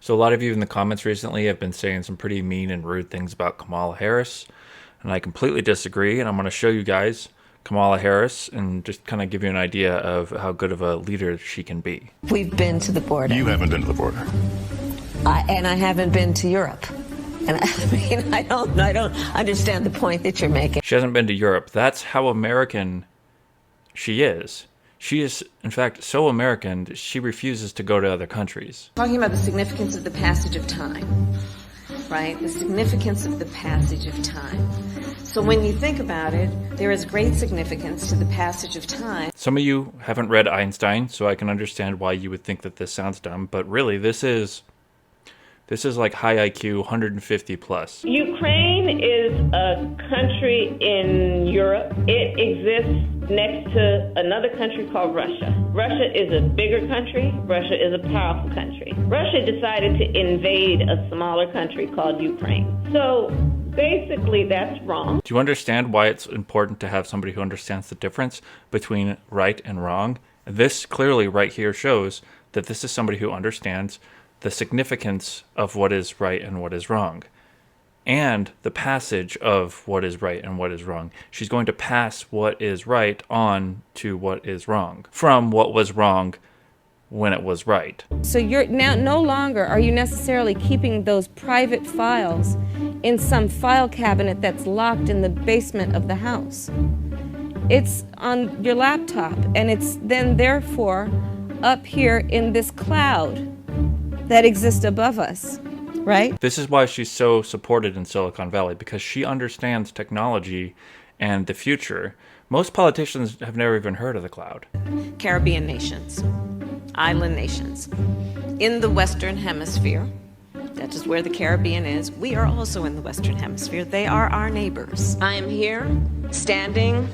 So a lot of you in the comments recently have been saying some pretty mean and rude things about Kamala Harris, and I completely disagree, and I'm going to show you guys Kamala Harris and just kind of give you an idea of how good of a leader she can be. We've been to the border. You haven't been to the border. And I haven't been to Europe. And I mean, I don't understand the point that you're making. She hasn't been to Europe. That's how American she is. She is, in fact, so American that she refuses to go to other countries. Talking about the significance of the passage of time, right? The significance of the passage of time. So when you think about it, there is great significance to the passage of time. Some of you haven't read Einstein, so I can understand why you would think that this sounds dumb, but really, this is like high IQ, 150 plus. Ukraine is a country in Europe. It exists next to another country called Russia. Russia is a bigger country. Russia is a powerful country. Russia decided to invade a smaller country called Ukraine. So basically, that's wrong. Do you understand why it's important to have somebody who understands the difference between right and wrong? This clearly right here shows that this is somebody who understands the significance of what is right and what is wrong, and the passage of what is right and what is wrong. She's going to pass what is right on to what is wrong, from what was wrong when it was right. So you're now no longer are you necessarily keeping those private files in some file cabinet that's locked in the basement of the house. It's on your laptop, and it's then therefore up here in this cloud that exists above us, right? This is why she's so supported in Silicon Valley, because she understands technology and the future. Most politicians have never even heard of the cloud. Caribbean nations, island nations, in the Western Hemisphere, that is where the Caribbean is. We are also in the Western Hemisphere. They are our neighbors. I am here, standing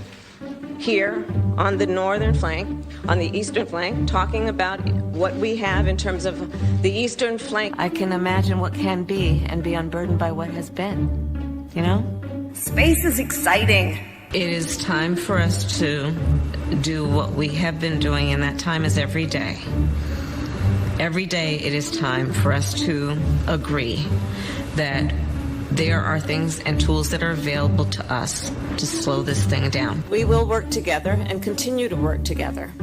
here on the northern flank, on the eastern flank, talking about what we have in terms of the eastern flank. I can imagine what can be and be unburdened by what has been, you know? Space is exciting. It is time for us to do what we have been doing, and that time is every day. Every day it is time for us to agree that there are things and tools that are available to us to slow this thing down. We will work together and continue to work together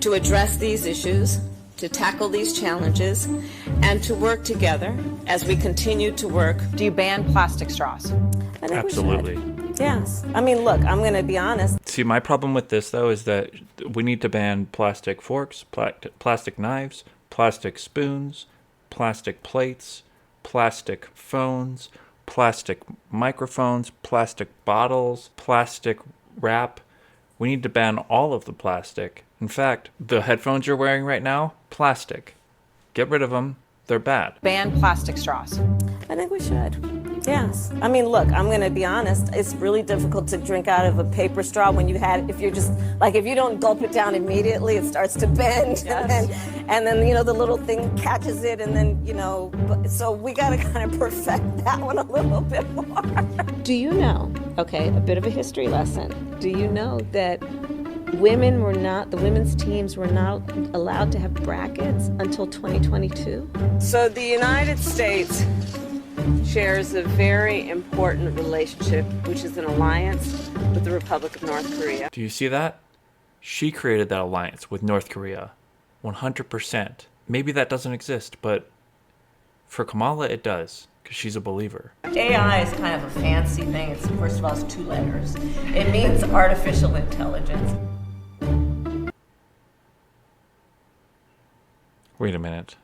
to address these issues, to tackle these challenges, and to work together as we continue to work. Do you ban plastic straws? I think Absolutely. we should. Yes. I mean, look, I'm going to be honest. See, my problem with this, though, is that we need to ban plastic forks, plastic knives, plastic spoons, plastic plates, plastic phones, plastic microphones, plastic bottles, plastic wrap. We need to ban all of the plastic. In fact, the headphones you're wearing right now, plastic. Get rid of them. They're bad. Ban plastic straws. I think we should. Yes. I mean, look, I'm going to be honest. It's really difficult to drink out of a paper straw when if you're just, like, if you don't gulp it down immediately, it starts to bend. Yes. And then, you know, the little thing catches it, and then, you know, so we got to kind of perfect that one a little bit more. Do you know, okay, a bit of a history lesson. Do you know that the women's teams were not allowed to have brackets until 2022? So the United States shares a very important relationship, which is an alliance with the Republic of North Korea. Do you see that? She created that alliance with North Korea. 100%. Maybe that doesn't exist, but for Kamala it does, because she's a believer. AI is kind of a fancy thing. It's, first of all, it's 2 letters. It means artificial intelligence. Wait a minute.